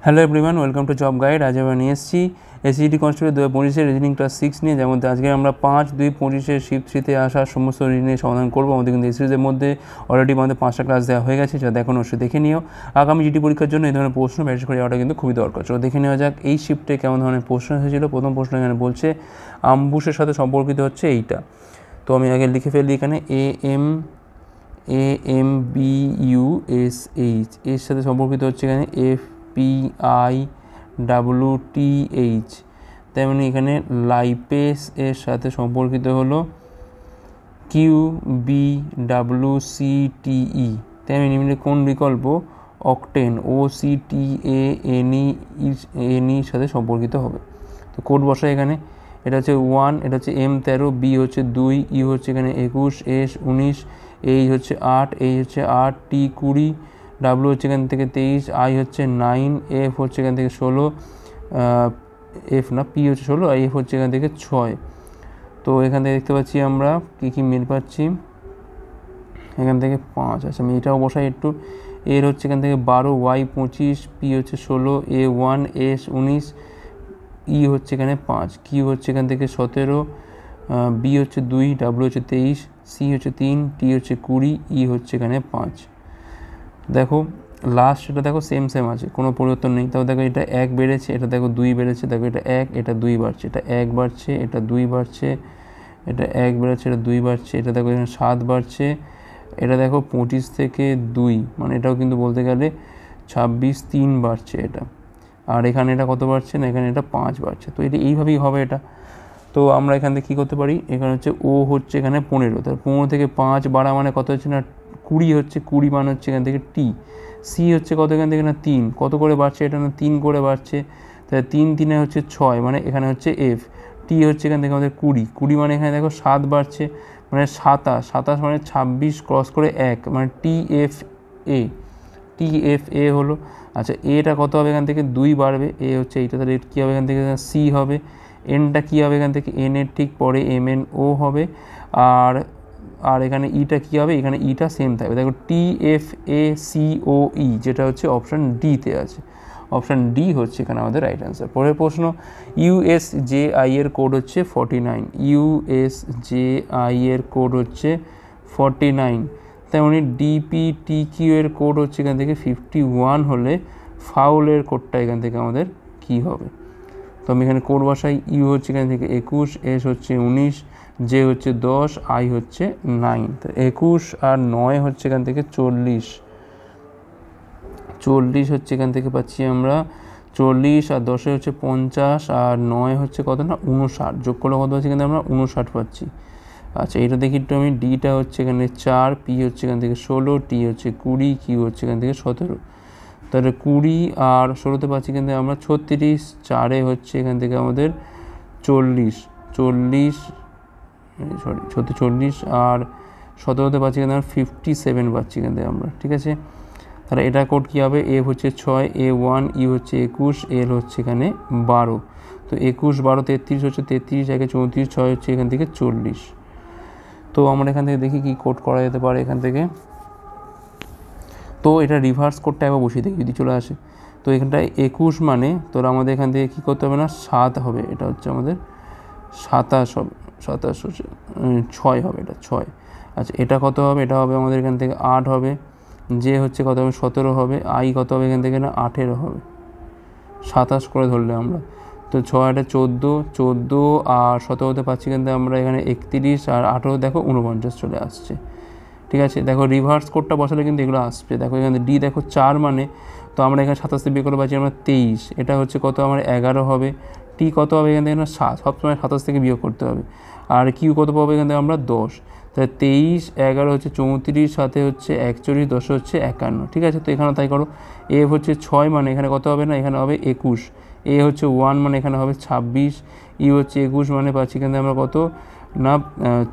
Hello everyone, welcome to job guide. আজ আমরা নিয়ে এসেছি এসএসসি কনস্টেবল 2025 রিজনিং ক্লাস 6 নিয়ে, যেমন আজকে আমরা 5-2-25 শিফট 3-তে আসা সমস্ত রিজনিং সমাধান করবো। আমাদের কিন্তু এই সিরিজের মধ্যে অলরেডি আমাদের 5টা ক্লাস দেওয়া হয়ে গেছে, যা দেখুন অবশ্যই দেখে নিও। আগামী জিডি পরীক্ষার জন্য এই ধরনের প্রশ্ন ব্যাচ করে যাওয়াটা কিন্তু খুবই দরকার। চলো দেখে নেওয়া যাক এই শিফটে কেমন ধরনের প্রশ্ন এসেছিল। প্রথম প্রশ্ন এখানে বলছে আমবুশের সাথে সম্পর্কিত হচ্ছে এইটা। তো আমি আগে লিখে ফেলি এখানে AMBUSH এর সাথে সম্পর্কিত হচ্ছে এখানে FPIWTH। তেমনি এখানে লাইপেস এর সাথে সম্পর্কিত হলো QBWCTE। তেমনি কোন বিকল্প অকটেন OCTANE সাথে সম্পর্কিত হবে। তো কোড বসায় এখানে, এটা হচ্ছে 1, এটা হচ্ছে M13, B হচ্ছে 2, E হচ্ছে এখানে 21, S 19, H হচ্ছে 8, H হচ্ছে 8, T 20, W হচ্ছে এখান থেকে 23, I হচ্ছে 9, F হচ্ছে এখান থেকে 16, P হচ্ছে 16, আর F হচ্ছে এখান থেকে 6। তো এখান থেকে দেখতে পাচ্ছি আমরা কী মিল পাচ্ছি এখান থেকে 5। আচ্ছা, আমি এটাও বসাই একটু। এর হচ্ছে এখান থেকে 12, Y 25, P হচ্ছে 16, A 1, S 19, E হচ্ছে এখানে 5, Q হচ্ছে এখান থেকে 17, B হচ্ছে 2, W হচ্ছে 23, C হচ্ছে 3, T হচ্ছে 20, E হচ্ছে এখানে 5। দেখো লাস্ট এটা দেখো সেম আছে, কোনো পরিবর্তন নেই। তাও দেখো এটা 1 বেড়েছে, এটা দেখো 2 বেড়েছে, দেখো এটা 1, এটা 2 বাড়ছে, এটা 1 বাড়ছে, এটা 2 বাড়ছে, এটা 1 বেড়েছে, এটা 2 বাড়ছে, এটা দেখো এখানে 7 বাড়ছে, এটা দেখো 25 থেকে 2, মানে এটাও কিন্তু বলতে গেলে 26, 3 বাড়ছে এটা। আর এখানে এটা কত বাড়ছে না, এখানে এটা 5 বাড়ছে। তো এটা এইভাবেই হবে এটা। তো আমরা এখান থেকে কী করতে পারি, এখানে হচ্ছে ও হচ্ছে এখানে 15, তাহলে 15 থেকে 5 বাড়া মানে কত হচ্ছে না 20 হচ্ছে, 20 মানে হচ্ছে এখান থেকে T। সি হচ্ছে কত এখান থেকে না 3, কত করে বাড়ছে এটা না 3 করে বাড়ছে, তাহলে 3 3 হচ্ছে 6, মানে এখানে হচ্ছে F। টি হচ্ছে এখান থেকে আমাদের 20 মানে এখানে দেখো 7 বাড়ছে, মানে 27 মানে 26 ক্রস করে 1, মানে TFA হলো। আচ্ছা, এটা কত হবে এখান থেকে 2 বাড়বে, এ হচ্ছে এইটা, তাহলে কী হবে এখান থেকে সি হবে। এনটা কী হবে এখান থেকে এন এর ঠিক পরে MNO হবে। আর এখানে ইটা কী হবে, এখানে ইটা সেম থাকবে। দেখো TFACOE, যেটা হচ্ছে অপশান ডিতে আছে। অপশান ডি হচ্ছে এখানে আমাদের রাইট অ্যান্সার। পরের প্রশ্ন, USJI এর কোড হচ্ছে 49। USJI এর কোড হচ্ছে 49। তেমনি DPTQ এর কোড হচ্ছে এখান থেকে 51 হলে ফাউলের কোডটা এখান থেকে আমাদের কি হবে। তো আমি এখানে কোড বসাই। ইউ হচ্ছে এখান থেকে 21, এস হচ্ছে 19, জে হচ্ছে 10, আই হচ্ছে 9। তো 21 আর 9 হচ্ছে এখান থেকে 40 হচ্ছে এখান থেকে পাচ্ছি আমরা 40, আর 10 হচ্ছে 50, আর 9 হচ্ছে কত না 59, যোগ করলে কত হচ্ছে এখান থেকে আমরা 59 পাচ্ছি। আচ্ছা, এটা দেখি একটু আমি। ডিটা হচ্ছে এখানে 4, পি হচ্ছে এখান থেকে 16, টি হচ্ছে 20, কিউ হচ্ছে এখান থেকে 17। তাহলে 20 আর 16তে পাচ্ছি কিন্তু আমরা 36, 4-এ হচ্ছে এখান থেকে আমাদের 40, আর 17তে পাচ্ছি কিন্তু আমরা 57 পাচ্ছি এখান থেকে আমরা, ঠিক আছে। তাহলে এটা কোড কী হবে, এফ হচ্ছে 6, A1, ই হচ্ছে 21, এল হচ্ছে এখানে 12। তো 21, 12, 33 হচ্ছে 33, 34, 6 হচ্ছে এখান থেকে 40। তো আমরা এখান থেকে দেখি কি কোড করা যেতে পারে এখান থেকে। তো এটা রিভার্স কোডটা একবার বসিয়ে দেখি যদি চলে আসে। তো এখানটায় 21 মানে তোর আমাদের এখান থেকে কী করতে হবে না 7 হবে, এটা হচ্ছে আমাদের 27 হবে, 27 হচ্ছে 6 হবে, এটা 6। আচ্ছা, এটা কত হবে, এটা হবে আমাদের এখান থেকে 8 হবে। যে হচ্ছে কত হবে 17 হবে, আই কত হবে এখান থেকে না 18 হবে, 27 করে ধরলে আমরা। তো 6 এটা 14, আর 17তে পাচ্ছি কিন্তু আমরা এখানে 31, আর 18 দেখো 49 চলে আসছে, ঠিক আছে। দেখো রিভার্স কোডটা বসালে কিন্তু এগুলো আসছে। দেখো এখানে ডি দেখো 4 মানে, তো আমরা এখানে 27 বিয়োগ করে পাচ্ছি আমরা 23, এটা হচ্ছে কত আমার 11 হবে। টি কত হবে এখান থেকে না 7, সবসময় 27 থেকে বিয়োগ করতে হবে। আর কিউ কত পাবো এখান থেকে আমরা 10, তাহলে 23, 11 হচ্ছে 34, সাথে হচ্ছে 41, 10 হচ্ছে 51, ঠিক আছে। তো এখানে তাই করো। এফ হচ্ছে 6 মানে এখানে কত হবে না এখানে হবে 21, এ হচ্ছে 1 মানে এখানে হবে 26, ই হচ্ছে 21 মানে পাচ্ছি এখান থেকে আমরা কত না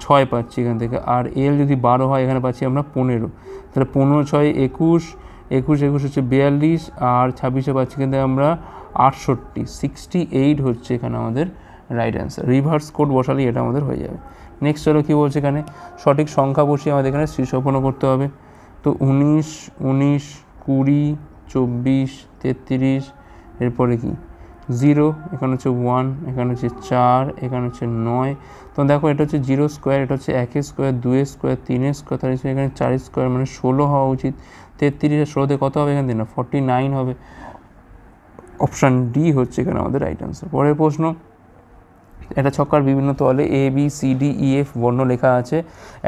6 পাচ্ছি এখান থেকে। আর এল যদি 12 হয় এখানে পাচ্ছি আমরা 15, তাহলে 15, 6, 21, 21 হচ্ছে 42, আর 26-এ পাচ্ছি কিন্তু আমরা 68 হচ্ছে এখানে আমাদের রাইট অ্যান্সার। রিভার্স কোড বসালেই এটা আমাদের হয়ে যাবে। নেক্সট চলো কী বলছে এখানে, সঠিক সংখ্যা বসিয়ে আমাদের এখানে শীর্ষপূর্ণ করতে হবে। তো 19, 20, 24, 33, এরপরে কি 0, এখানে হচ্ছে 1, এখানে হচ্ছে 4, এখানে হচ্ছে 9। তো দেখো এটা হচ্ছে 0 স্কোয়ার, এটা হচ্ছে 1 স্কোয়ার, 2 স্কোয়ার, 3 স্কোয়ার, তাহলে এখানে 4 স্কোয়ার মানে 16 হওয়া উচিত। 33 আর 16 কত হবে এখান থেকে? না 49 হবে। অপশান ডি হচ্ছে এখানে আমাদের রাইট অ্যান্সার। পরের প্রশ্ন, একটা ছক্কার বিভিন্ন তলে A B C D E F বর্ণ লেখা আছে।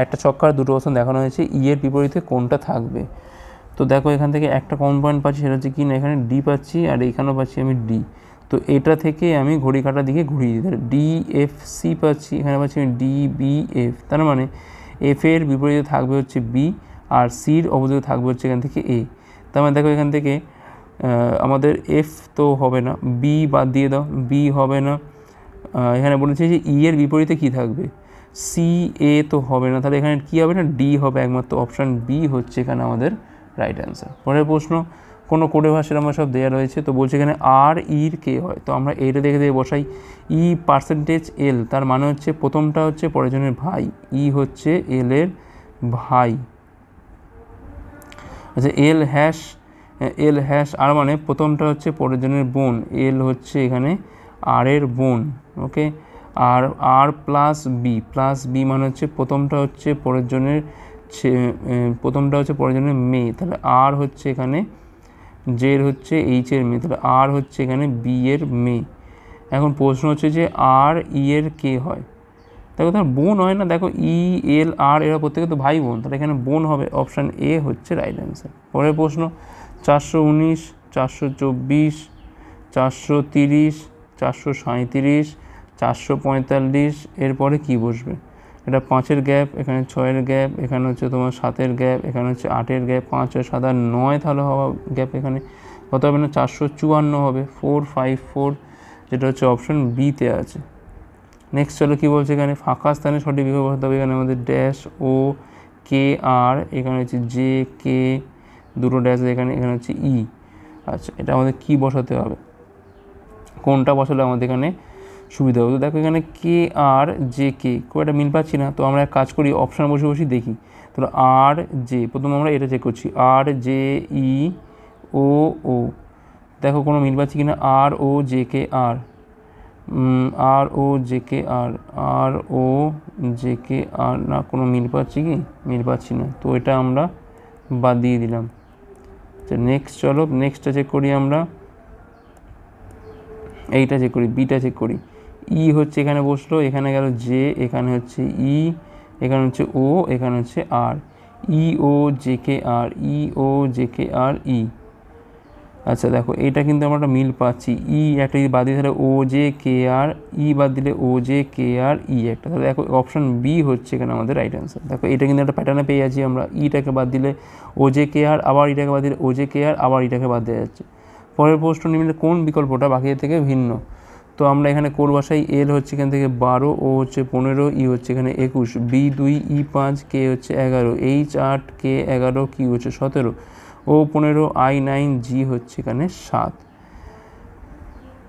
একটা ছক্কার দুটো অপশন দেখানো হয়েছে, ই এর বিপরীতে কোনটা থাকবে? তো দেখো এখান থেকে একটা কমন পয়েন্ট পাচ্ছি, সেটা হচ্ছে কি না এখানে ডি পাচ্ছি, আর এইখানেও পাচ্ছি আমি ডি। তো এটা থেকে আমি ঘড়ি কাটার দিকে ঘুরিয়ে দিই, তাহলে ডি এফ সি পাচ্ছি, এখানে পাচ্ছি আমি ডি বি এফ। তার মানে এফ এর বিপরীতে থাকবে হচ্ছে বি, আর সির অপোজিটে থাকবে হচ্ছে এখান থেকে এ। তার মানে দেখো এখান থেকে আমাদের এফ তো হবে না, বি বাদ দিয়ে দাও, বি হবে না। এখানে বলেছে যে ই এর বিপরীতে কি থাকবে? সি এ তো হবে না, তাহলে এখানে কী হবে না? ডি হবে একমাত্র। অপশান বি হচ্ছে এখানে আমাদের রাইট অ্যান্সার। পরের প্রশ্ন, কোনো কোডে ভাষার আমার সব দেওয়া রয়েছে, তো বলছে এখানে আর ইর কে হয়? তো আমরা এইটা দেখে দিয়ে বসাই ই পার্সেন্টেজ এল, তার মানে হচ্ছে প্রথমটা হচ্ছে পরের জনের ভাই, ই হচ্ছে এল এর ভাই। আচ্ছা এল হ্যাশ আর মানে প্রথমটা হচ্ছে পরের জনের বোন, এল হচ্ছে এখানে আর এর বোন। ওকে, আর আর প্লাস বি মানে হচ্ছে প্রথমটা হচ্ছে পরের জনের মেয়ে, তাহলে আর হচ্ছে এখানে জের হচ্ছে এইচ এর মেয়ে, তাহলে আর হচ্ছে এখানে বি এর মেয়ে। এখন প্রশ্ন হচ্ছে যে আর ই এর কে হয়? দেখো তার বোন হয় না, দেখো ই এল আর এরা প্রত্যেকে তো ভাই বোন, তাহলে এখানে বোন হবে। অপশান এ হচ্ছে রাইট অ্যান্সার। পরের প্রশ্ন, 419, 424, 430, 437, 445, এরপরে কী বসবে? এটা 5-এর গ্যাপ, এখানে 6-এর গ্যাপ, এখানে হচ্ছে তোমার 7-এর গ্যাপ, এখানে হচ্ছে 8-এর গ্যাপ, 5 আর 7 আর 9 তাহলে হওয়া গ্যাপ এখানে কত হবে না? 454 হবে, 454, যেটা হচ্ছে অপশান বিতে আছে। নেক্সট চলো কী বলছে এখানে, ফাঁকা স্থানে সঠিক বিকল্প বসাতে হবে। এখানে আমাদের ড্যাশ ও কে আর, এখানে হচ্ছে জে কে, দুটো ড্যাশ এখানে হচ্ছে ই। আচ্ছা, এটা আমাদের কি বসাতে হবে? কোনটা বসালে আমাদের এখানে সুবিধা হবে? তো দেখো এখানে কে আর জে কে খুব একটা মিল পাচ্ছি না, তো আমরা এক কাজ করি, অপশান বসে দেখি। তাহলে আর জে, প্রথমে আমরা এটা চেক করছি, আর জে ই ও, দেখো কোনো মিল পাচ্ছি কিনা? আর ও জে কে আর, আর ও জে কে আর, আর ও জে কে আর, না কোনো মিল পাচ্ছি কি? মিল পাচ্ছি না, তো এটা আমরা বাদ দিয়ে দিলাম। আচ্ছা নেক্সট চলো, নেক্সটটা চেক করি আমরা, এইটা চেক করি, বিটা চেক করি। ই হচ্ছে এখানে বসলো, এখানে গেল জে, এখানে হচ্ছে ই, এখানে হচ্ছে ও, এখানে হচ্ছে আর, ই ও জে কে আর, ই ও জে কে আর ই। আচ্ছা দেখো এইটা কিন্তু আমরা একটা মিল পাচ্ছি, ই একটা যদি বাদ দিই তাহলে ও জে কে আর, ই বাদ দিলে ও জে কে আর ই একটা, তাহলে দেখো অপশান বি হচ্ছে এখানে আমাদের রাইট অ্যান্সার। দেখো এটা কিন্তু একটা প্যাটার্নে পেয়ে যাচ্ছি আমরা, ইটাকে বাদ দিলে ও জে কে আর, আবার ইটাকে বাদ দিলে ও জে কে আর, আবার ইটাকে বাদ দেওয়া যাচ্ছে। পরের প্রশ্ন নিম্নে কোন বিকল্পটা বাকিদের থেকে ভিন্ন? তো আমরা এখানে কোড বসাই, এল হচ্ছে এখান থেকে 12, ও হচ্ছে 15, ই হচ্ছে এখানে 21, বি 2, ই 5, কে হচ্ছে 11, এইচ 8, কে 11, কিউ হচ্ছে 17, ও 15, আই 9, জি হচ্ছে এখানে 7।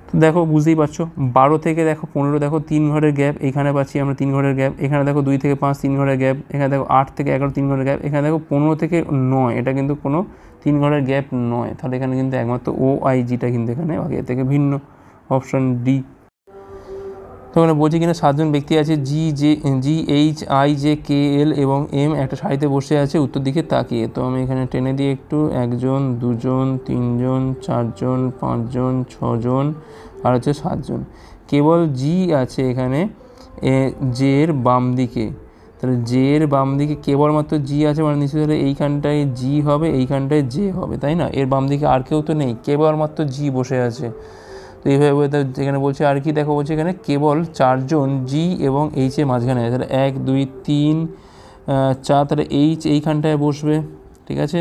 তো দেখো বুঝতেই পারছো 12 থেকে দেখো 15, দেখো 3 ঘরের গ্যাপ, এখানে পাচ্ছি আমরা 3 ঘরের গ্যাপ, এখানে দেখো 2 থেকে 5 3 ঘরের গ্যাপ, এখানে দেখো 8 থেকে 11 3 ঘরের গ্যাপ, এখানে দেখো 15 থেকে 9, এটা কিন্তু কোনো 3 ঘরের গ্যাপ নয়, তাহলে এখানে কিন্তু একমাত্র ও আই জিটা কিন্তু এখানে বাকিদের থেকে ভিন্ন। Option D. তো এখানে বলছি কিনা 7 জন ব্যক্তি আছে, G H I J K L এবং এম একটা সারিতে বসে আছে উত্তর দিকে তাকিয়ে। তো আমি এখানে টেনে দিই একটু, 1 জন 2 জন 3 জন 4 জন 5 জন 6 জন আর হচ্ছে 7 জন। কেবল জি আছে এখানে জে এর বাম দিকে, তাহলে জে এর বাম দিকে কেবলমাত্র জি আছে, মানে নিশ্চিত হলে এইখানটায় জি হবে, এইখানটায় জে হবে, তাই না? এর বাম দিকে আর কেউ তো নেই, কেবলমাত্র জি বসে আছে। তো এইভাবে এখানে বলছে আর কি, দেখো বলছে এখানে কেবল 4 জন জি এবং এইচের মাঝখানে আছে, তাহলে 1 2 3 4, তাহলে এইচ এইখানটায় বসবে, ঠিক আছে।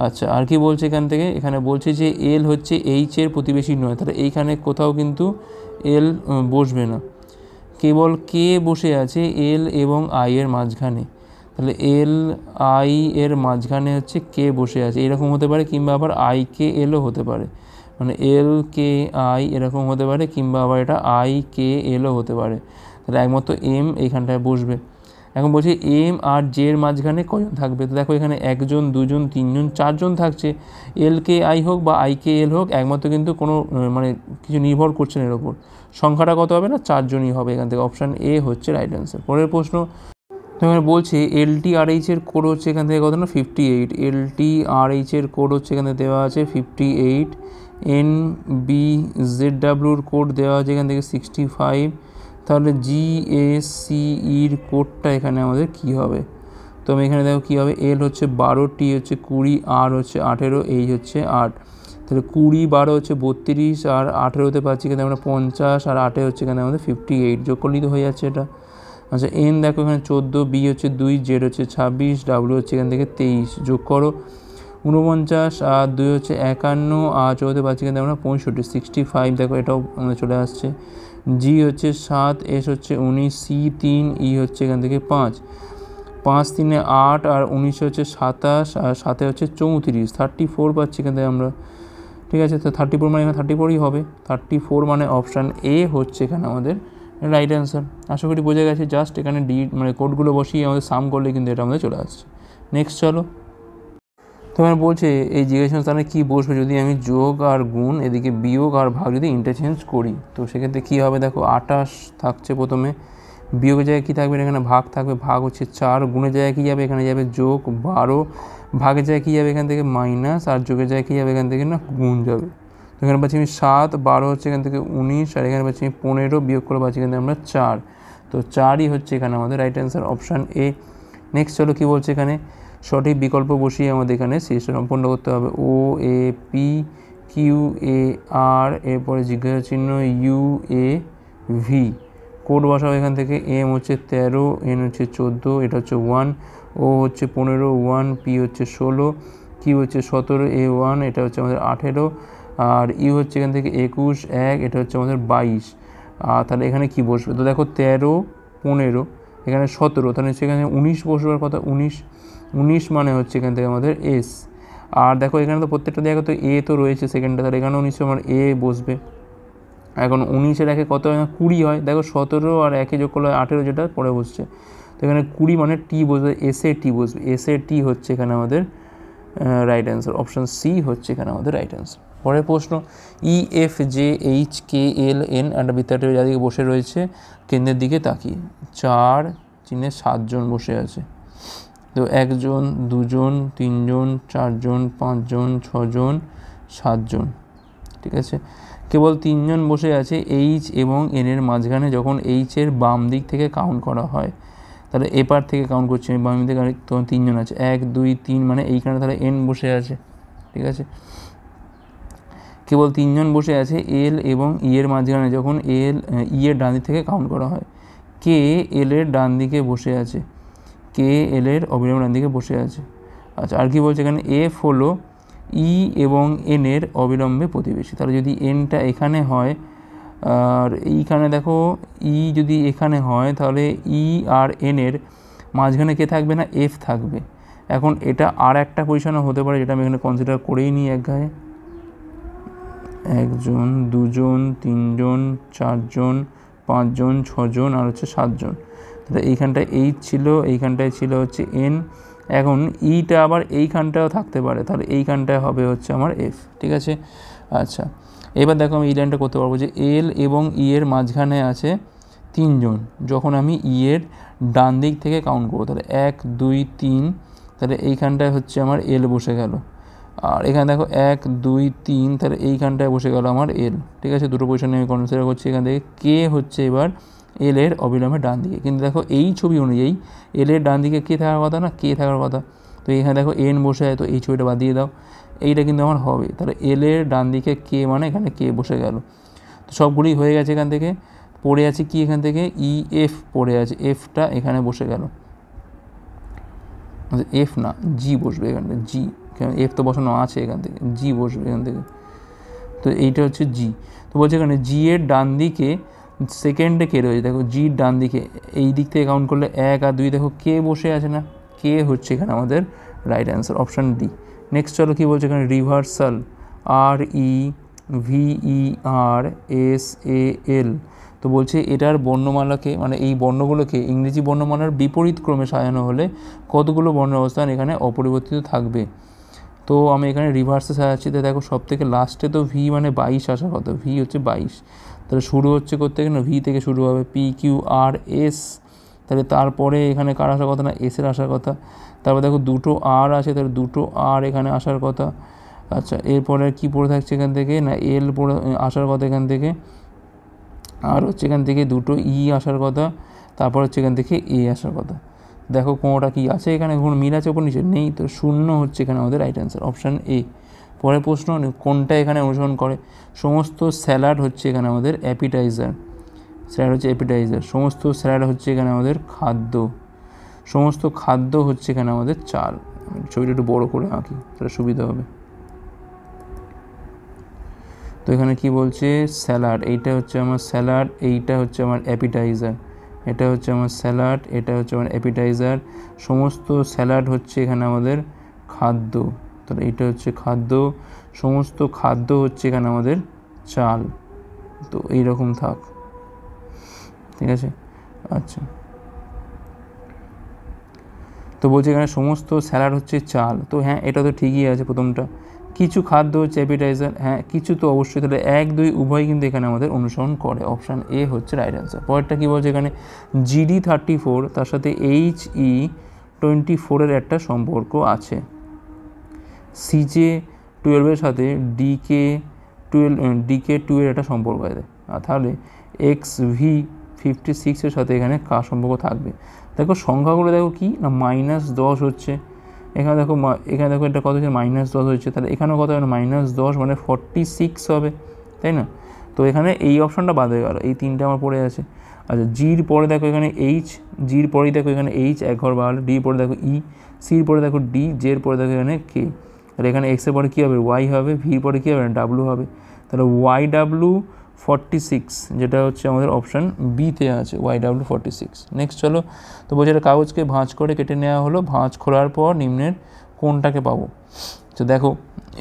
আচ্ছা আর কি বলছে এখান থেকে, এখানে বলছে যে এল হচ্ছে এইচের প্রতিবেশী নয়, তাহলে এইখানে কোথাও কিন্তু এল বসবে না, কেবল কে বসে আছে এল এবং আই এর মাঝখানে, তাহলে এল আই এর মাঝখানে হচ্ছে কে বসে আছে, এরকম হতে পারে, কিংবা আবার আই কে এলও হতে পারে, মানে এল কে আই এরকম হতে পারে, কিংবা আবার এটা আই কে এলও হতে পারে, তাহলে একমাত্র এম এইখানটায় বসবে। এখন বলছি এম আর জে এর মাঝখানে কজন থাকবে, তো দেখো এখানে 1 জন 2 জন 3 জন 4 জন থাকছে। এল কে আই হোক বা আই কে এল হোক একমাত্র কিন্তু কোনো মানে কিছু নির্ভর করছে না এর ওপর, সংখ্যাটা কত হবে না 4 জনই হবে। এখান থেকে অপশান এ হচ্ছে রাইট অ্যান্সার। পরের প্রশ্ন তো এখানে বলছে এলটি আর এইচ এর কোড হচ্ছে এখান থেকে কত না 58, এলটি আর এইচ এর কোড হচ্ছে এখানে দেওয়া আছে 58, এন বি জেড ডাব্লিউর কোড দেওয়া আছে এখান থেকে 65, তাহলে জিএসসিইর কোডটা এখানে আমাদের কি হবে, তো আমি এখানে দেখো কী হবে, এল হচ্ছে 12, টি হচ্ছে 20, আর হচ্ছে 18, এইচ হচ্ছে 8, তাহলে 20 12 হচ্ছে 32, আর 18তে পাচ্ছি এখানে আমরা 50, আর 8 হচ্ছে এখানে আমাদের 58, যোগ করলেই তো হয়ে যাচ্ছে এটা। আচ্ছা এন দেখো এখানে 14, বি হচ্ছে 2, জেড হচ্ছে 26, ডাব্লিউ হচ্ছে এখান থেকে 23, যোগ করো 49, আর 2 হচ্ছে 51, আর 14তে পাচ্ছি এখানে আমরা 65 65, দেখো এটাও আমাদের চলে আসছে। জি হচ্ছে 7, এস হচ্ছে 19, সি 3, ই হচ্ছে এখান থেকে 5, 5 3 8, আর 19 হচ্ছে 27, আর 7 হচ্ছে 34, 34 পাচ্ছি এখান থেকে আমরা। ঠিক আছে, তো 34 মানে এখানে 34ই হবে, 34 মানে অপশান এ হচ্ছে এখানে আমাদের রাইট অ্যান্সার। আশা করি বোঝা গেছে, জাস্ট এখানে ডি মানে কোডগুলো বসিয়ে আমাদের সাম করলে কিন্তু এটা আমাদের চলে আসছে। নেক্সট চলো, তো এবার বলছে এই জিজ্ঞাসা স্থানে কী বসবে যদি আমি যোগ আর গুণ এদিকে বিয়োগ আর ভাগ যদি ইন্টারচেঞ্জ করি, তো সেক্ষেত্রে কী হবে দেখো 28 থাকছে প্রথমে, বিয়োগের জায়গায় কী থাকবে এখানে ভাগ থাকবে, ভাগ হচ্ছে 4, গুণের জায়গায় কী যাবে এখানে যাবে যোগ 12, ভাগের জায়গায় কী যাবে এখান থেকে মাইনাস, আর যোগের জায়গায় কী যাবে এখান থেকে না গুণ যাবে। তো এখানে পাচ্ছি আমি 7, 12 হচ্ছে এখান থেকে 19, আর এখানে পাচ্ছি আমি 15, বিয়োগ করে পাচ্ছি এখান থেকে আমরা 4, তো 4ই হচ্ছে এখানে আমাদের right answer, option A. Next চলো কী বলছে এখানে, সঠিক বিকল্প বসিয়ে আমাদের এখানে সিরিজটা সম্পন্ন করতে হবে। ও এ পি কিউ এ আর, এরপরে জিজ্ঞাসা চিহ্ন ইউ এ ভি, কোড বসাবো এখান থেকে, এম হচ্ছে 13, এন হচ্ছে 14, এটা হচ্ছে 1, ও হচ্ছে 15 1, পি হচ্ছে 16, কিউ হচ্ছে 17 এ 1, এটা হচ্ছে আমাদের 18, আর ইউ হচ্ছে এখান থেকে 21 1, এটা হচ্ছে আমাদের 22, আর তাহলে এখানে কি বসবে, তো দেখো 13 15 এখানে 17, তাহলে সেখানে 19 বসবার কথা, 19 মানে হচ্ছে এখান থেকে আমাদের এস, আর দেখো এখানে তো প্রত্যেকটা দেখো তো এ তো রয়েছে সেকেন্ডটা, তাহলে এখানে 19 আমার এ বসবে। এখন 19-এর একে কত হয় না 20 হয়, দেখো 17 আর একে যোগ করলে 18 যেটা পরে বসছে, তো এখানে 20 মানে টি বসবে, এসে টি বসবে, এসে টি হচ্ছে এখানে আমাদের রাইট অ্যান্সার, অপশান সি হচ্ছে এখানে আমাদের রাইট অ্যান্সার। পরের প্রশ্ন, E F J H K L N একটা বৃত্তাকার যাদিকে বসে রয়েছে কেন্দ্রের দিকে তাকিয়ে, 4 চিহ্নে 7 জন বসে আছে, তো 1 জন 2 জন 3 জন 4 জন 5 জন 6 জন 7 জন, ঠিক আছে, কেবল 3 জন বসে আছে এইচ এবং এনের মাঝখানে, যখন এইচের বাম দিক থেকে কাউন্ট করা হয়, তাহলে এপার থেকে কাউন্ট করছি আমি বাম দিকে, তখন 3 জন আছে 1 2 3 মানে এইখানে তাহলে এন বসে আছে, ঠিক আছে, কেবল 3 জন বসে আছে এল এবং ই এর মাঝখানে, যখন এল ই এর ডান দিক থেকে কাউন্ট করা হয়, কে এল এর ডান দিকে বসে আছে, কে এল এর অবিলম্বে ডান দিকে বসে আছে। আচ্ছা আর কি বলছে এখানে, এফ হলো ই এবং এন এর অবিলম্বে প্রতিবেশী, তাহলে যদি এনটা এখানে হয় আর এইখানে দেখো ই যদি এখানে হয়, তাহলে ই আর এন এর মাঝখানে কে থাকবে না এফ থাকবে। এখন এটা আর একটা পজিশনও হতে পারে, যেটা আমি এখানে কনসিডার করেই নিই এক গায়ে, 1 জন 2 জন 3 জন 4 জন 5 জন 6 জন আর হচ্ছে 7 জন, তাহলে এইখানটায় এইচ ছিল, এইখানটায় ছিল হচ্ছে এন, এখন ইটা আবার এইখানটাও থাকতে পারে, তাহলে এইখানটায় হবে হচ্ছে আমার এফ, ঠিক আছে। আচ্ছা এবার দেখো আমি এই লাইনটা করতে পারবো যে এল এবং ই এর মাঝখানে আছে 3 জন, যখন আমি ই এর ডান দিক থেকে কাউন্ট করবো, তাহলে 1 2 3, তাহলে এইখানটায় হচ্ছে আমার এল বসে গেল, আর এখানে দেখো 1 2 3, তাহলে এইখানটায় বসে গেল আমার এল, ঠিক আছে, দুটো পজিশনে আমি কনসিডার করছি। এখান থেকে কে হচ্ছে এবার এল এর অবিলম্বে ডান দিকে, কিন্তু দেখো এই ছবি অনুযায়ী এল এর ডান দিকে কে থাকার কথা না কে থাকার কথা, তো এখানে দেখো এন বসে আছে, তো এই ছবিটা বাদ দিয়ে দাও, এইটা কিন্তু আমার হবে, তাহলে এল এর ডান দিকে কে মানে এখানে কে বসে গেল, তো সবগুলোই হয়ে গেছে। এখান থেকে পড়ে আছে কি, এখান থেকে ই এফ পড়ে আছে, এফটা এখানে বসে গেল, এফ না জি বসবে এখান থেকে, জি এফ তো বসানো আছে, এখান থেকে জি বসবে এখান থেকে, তো এইটা হচ্ছে জি। তো বলছে এখানে জি এর ডান দিকে সেকেন্ডে কে রয়েছে, দেখো জির ডান দিকে এই দিক থেকে কাউন্ট করলে 1 আর 2, দেখো কে বসে আছে না, কে হচ্ছে এখানে আমাদের right answer, option D. Next চলো কী বলছে এখানে, reversal R E V E R S A L, তো তো বলছে এটার বর্ণমালাকে মানে এই বর্ণগুলোকে ইংরেজি বর্ণমালার বিপরীত ক্রমে সাজানো হলে কতগুলো বর্ণের অবস্থান এখানে অপরিবর্তিত থাকবে। তো আমি এখানে রিভার্সে সাজাচ্ছি। তো দেখো সব থেকে লাস্টে তো ভি মানে 22 আসার কথা, ভি হচ্ছে 22, তাহলে শুরু হচ্ছে করতে গেলে ভি থেকে শুরু হবে, পি কিউ আর এস, তাহলে তারপরে এখানে কার আসার কথা না এসের আসার কথা। তারপর দেখো দুটো আর আছে, তাহলে দুটো আর এখানে আসার কথা। আচ্ছা এরপরে কি পড়ে থাকছে এখান থেকে না এল পড়ে আসার কথা এখান থেকে, আর হচ্ছে এখান থেকে দুটো ই আসার কথা, তারপর হচ্ছে এখান থেকে এ আসার কথা। দেখো কোনোটা কি আছে এখানে, কোনো মিল আছে ওপর নিচে নেই, তো শূন্য হচ্ছে এখানে আমাদের রাইট অ্যান্সার, অপশান এ। পরের প্রশ্ন, কোনটা এখানে অনুসরণ করে? সমস্ত স্যালাড হচ্ছে এখানে আমাদের অ্যাপিটাইজার, স্যালাড হচ্ছে অ্যাপিটাইজার, সমস্ত স্যালাড হচ্ছে এখানে আমাদের খাদ্য, সমস্ত খাদ্য হচ্ছে এখানে আমাদের চাল। ছবিটা একটু বড় করে আঁকি তাহলে সুবিধা হবে। তো এখানে কি বলছে স্যালাড, এইটা হচ্ছে আমার স্যালাড, এইটা হচ্ছে আমার অ্যাপিটাইজার, এটা হচ্ছে আমার স্যালাড, এটা হচ্ছে আমার অ্যাপিটাইজার, সমস্ত স্যালাড হচ্ছে এখানে আমাদের খাদ্য, তাহলে এইটা হচ্ছে খাদ্য, সমস্ত খাদ্য হচ্ছে এখানে আমাদের চাল। তো এইরকম থাক, ঠিক আছে। আচ্ছা তো বলছে এখানে সমস্ত স্যালাড হচ্ছে চাল, তো হ্যাঁ এটা তো ঠিকই আছে প্রথমটা। কিছু খাদ্য হচ্ছে অ্যাপিটাইজার, হ্যাঁ কিছু তো অবশ্যই, তাহলে 1, 2 উভয় কিন্তু এখানে আমাদের অনুসরণ করে, অপশান এ হচ্ছে রাইট অ্যান্সার। পরেরটা কী বলছে এখানে GD34 তার সাথে HE24 একটা সম্পর্ক আছে, CJ12 সাথে DK2 একটা সম্পর্ক আছে, তাহলে XV56 সাথে এখানে কার সম্পর্ক থাকবে? দেখো সংখ্যাগুলো দেখো কি না -10 হচ্ছে, এখানে দেখো এটা কত হচ্ছে -10 হচ্ছে, তাহলে এখানেও কত হবে -10 মানে 46 হবে, তাই না? তো এখানে এই অপশানটা বাদ হয়ে গেল, এই তিনটে আমার পড়ে আছে। আচ্ছা জির পরে দেখো এখানে এইচ, জির পরেই দেখো এখানে এইচ এক ঘর বাড়ালো, ডি পরে দেখো ই, সির পরে দেখো ডি, জের পরে দেখো এখানে কে, তাহলে এখানে এক্সের পরে কী হবে ওয়াই হবে, ভির পরে কী হবে ডাব্লু হবে, তাহলে YW46 যেটা হচ্ছে আমাদের অপশান বিতে আছে, YW46। নেক্সট চলো, তো বলছে এটা কাগজকে ভাঁজ করে কেটে নেওয়া হলো, ভাঁজ খোলার পর নিম্নের কোনটাকে পাবো? তো দেখো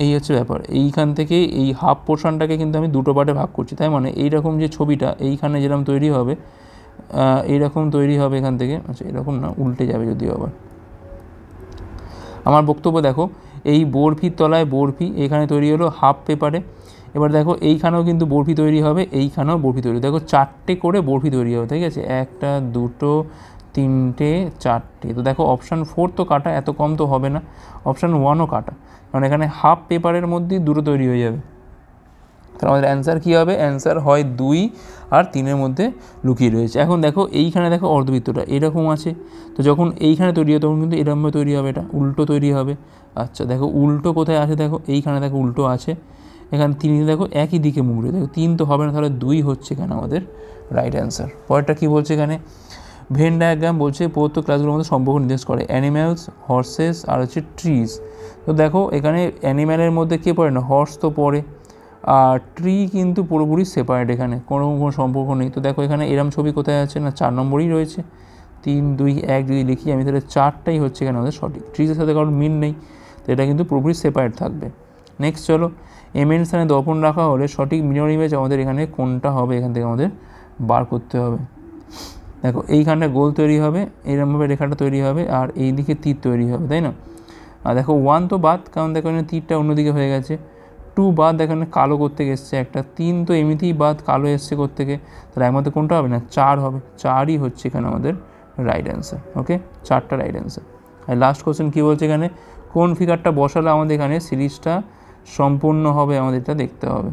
এই হচ্ছে ব্যাপার, এইখান থেকে এই হাফ পোর্শনটাকে কিন্তু আমি দুটো পার্টে ভাগ করছি, তাই মানে এইরকম যে ছবিটা এইখানে যেরকম তৈরি হবে এইরকম তৈরি হবে এখান থেকে, আচ্ছা এরকম না উল্টে যাবে যদিও আবার। আমার বক্তব্য দেখো এই বরফির তলায় বরফি এখানে তৈরি হলো হাফ পেপারে, এবার দেখো এইখানেও কিন্তু বরফি তৈরি হবে, এইখানেও বরফি তৈরি, দেখো 4টে করে বরফি তৈরি হবে, ঠিক আছে 1, 2, 3, 4টে। তো দেখো অপশান 4 তো কাটা, এত কম তো হবে না, অপশান 1ও কাটা, কারণ এখানে হাফ পেপারের মধ্যেই দুটো তৈরি হয়ে যাবে। তাহলে আমাদের অ্যান্সার কী হবে? অ্যান্সার হয় 2 আর 3-এর মধ্যে লুকিয়ে রয়েছে। এখন দেখো এইখানে দেখো অর্ধবৃত্তটা এরকম আছে, তো যখন এইখানে তৈরি হবে তখন কিন্তু এরকমভাবে তৈরি হবে, এটা উল্টো তৈরি হবে। আচ্ছা দেখো উল্টো কোথায় আছে, দেখো এইখানে দেখো উল্টো আছে, এখানে 3 দেখো একই দিকে মুখ রয়েছে, দেখো 3 তো হবে না, তাহলে 2 হচ্ছে এখানে আমাদের রাইট অ্যান্সার। পরেরটা কী বলছে এখানে ভেন ডায়াগ্রাম বলছে প্রত্যেক ক্লাসগুলোর মধ্যে সম্পর্ক নির্দেশ করে অ্যানিম্যালস, হর্সেস আর হচ্ছে ট্রিজ। তো দেখো এখানে অ্যানিম্যালের মধ্যে কে পড়ে না, হর্স তো পড়ে, আর ট্রি কিন্তু পুরোপুরি সেপারেট, এখানে কোনো সম্পর্ক নেই। তো দেখো এখানে এরম ছবি কোথায় আছে না 4 নম্বরই রয়েছে, 3, 2, 1 যদি লিখি আমি তাহলে 4টাই হচ্ছে এখানে আমাদের সঠিক, ট্রিজের সাথে কারোর মিল নেই, তো এটা কিন্তু পুরোপুরি সেপারেট থাকবে। নেক্সট চলো, এমএন স্থানে দর্পণ রাখা হলে সঠিক মিরর ইমেজ আমাদের এখানে কোনটা হবে, এখান থেকে আমাদের বার করতে হবে। দেখো এইখানটা গোল তৈরি হবে, এরকমভাবে রেখাটা তৈরি হবে, আর এই দিকে তীর তৈরি হবে, তাই না? আর দেখো 1 তো বাদ, কারণ দেখো এখানে তীরটা অন্যদিকে হয়ে গেছে, 2 বাদ, এখানে কালো করতে এসছে একটা, 3 তো এমনিতেই বাদ, কালো এসছে থেকে, তাহলে একমাত্র কোনটা হবে না 4 হবে, 4ই হচ্ছে এখানে আমাদের রাইট অ্যান্সার। ওকে 4টা রাইট অ্যান্সার। আর লাস্ট কোশ্চেন কী বলছে এখানে কোন ফিগারটা বসালে আমাদের এখানে সিরিজটা সম্পূর্ণ হবে আমাদের এটা দেখতে হবে,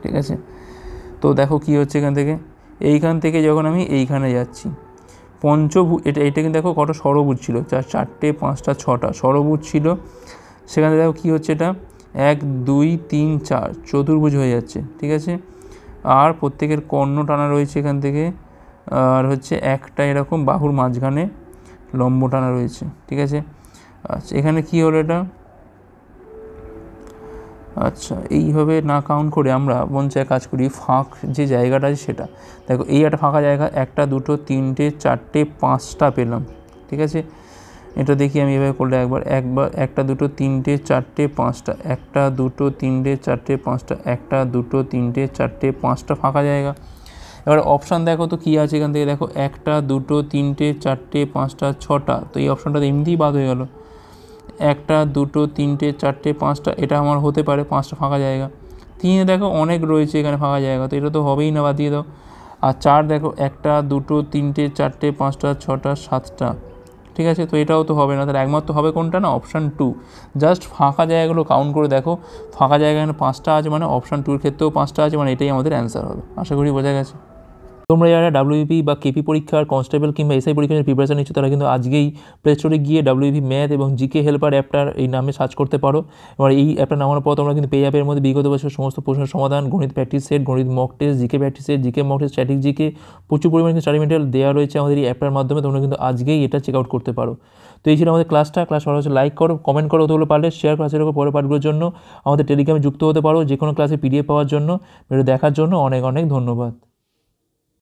ঠিক আছে। তো দেখো কী হচ্ছে এখান থেকে, এইখান থেকে যখন আমি এইখানে যাচ্ছি পঞ্চভুজ, এটা কিন্তু দেখো কটা ষড়ভুজ ছিল, 4টে 5টা 6টা ষড়ভুজ ছিল, সেখানে দেখো কী হচ্ছে এটা 1, 2, 3, 4 চতুর্ভুজ হয়ে যাচ্ছে, ঠিক আছে। আর প্রত্যেকের কর্ণ টানা রয়েছে এখান থেকে, আর হচ্ছে একটা এরকম বাহুর মাঝখানে লম্ব টানা রয়েছে, ঠিক আছে। আচ্ছা এখানে কী হলো এটা, আচ্ছা এইভাবে না কাউন্ট করে আমরা বঞ্চায় কাজ করি, ফাঁক যে জায়গাটা আছে সেটা দেখো, এই একটা ফাঁকা জায়গা 1, 2, 3, 4, 5টা পেলাম, ঠিক আছে। এটা দেখি আমি এভাবে করলে একবার 1, 2, 3, 4, 5টা 1, 2, 3, 4, 5টা 1, 2, 3, 4, 5টা ফাঁকা জায়গা, এবার অপশান দেখো তো কী আছে এখান থেকে, দেখো 1 2 3 4 5 6টা, তো এই অপশানটা তো এমনিই বাদ হয়ে গেল। 1 2 3 4 5টা, এটা আমার হতে পারে 5টা ফাঁকা জায়গা। 3 দেখো অনেক রয়েছে এখানে ফাঁকা জায়গা, তো এটা তো হবেই না, বাদ দিয়ে দাও। আর 4 দেখো 1 2 3 4 5 6 7টা, ঠিক আছে, তো এটাও তো হবে না, তাহলে একমাত্র হবে কোনটা না, অপশান 2। জাস্ট ফাঁকা জায়গাগুলো কাউন্ট করে দেখো, ফাঁকা জায়গা এখানে 5টা আছে, মানে অপশান 2-এর ক্ষেত্রেও 5টা আছে, মানে এটাই আমাদের অ্যান্সার হবে। আশা করি বোঝা গেছে। তোমরা যারা ডাব্লিউবিপি বা কেপি পরীক্ষার, কনস্টেবল কিংবা এসআই পরীক্ষার প্রিপারেশন নিচ্ছ, তারা কিন্তু আজকেই প্লে স্টোরে গিয়ে ডাব্লিউবিপি ম্যাথ এবং জিকে হেল্পার অ্যাপটার এই নামে সার্চ করতে পারো। এবার এই অ্যাপটা নামানোর পর তোমরা কিন্তু পেয়ে যাবে এর মধ্যে বিগত বছর সমস্ত প্রশ্নের সমাধান, গণিত প্র্যাকটিস সেট, গণিত mock test, GK practice set, GK mock test, static GK, প্রচুর পরিমাণে স্টাডি মেটেরিয়াল দেওয়া রয়েছে আমাদের এই অ্যাপটার মাধ্যমে। তোমরা কিন্তু আজকেই এটা চেক আউট করতে পারো। তো এই ছিল আমাদের ক্লাস ভালো হচ্ছে লাইক করো, কমেন্ট করো, ওগুলো পারলে শেয়ার ক্লাসের উপর পরের পার্টগুলোর জন্য আমাদের টেলিগ্রামে যুক্ত হতে পারো যে কোনো ক্লাসে পিডিএফ পাওয়ার জন্য। ভিডিও দেখার জন্য অনেক অনেক ধন্যবাদ।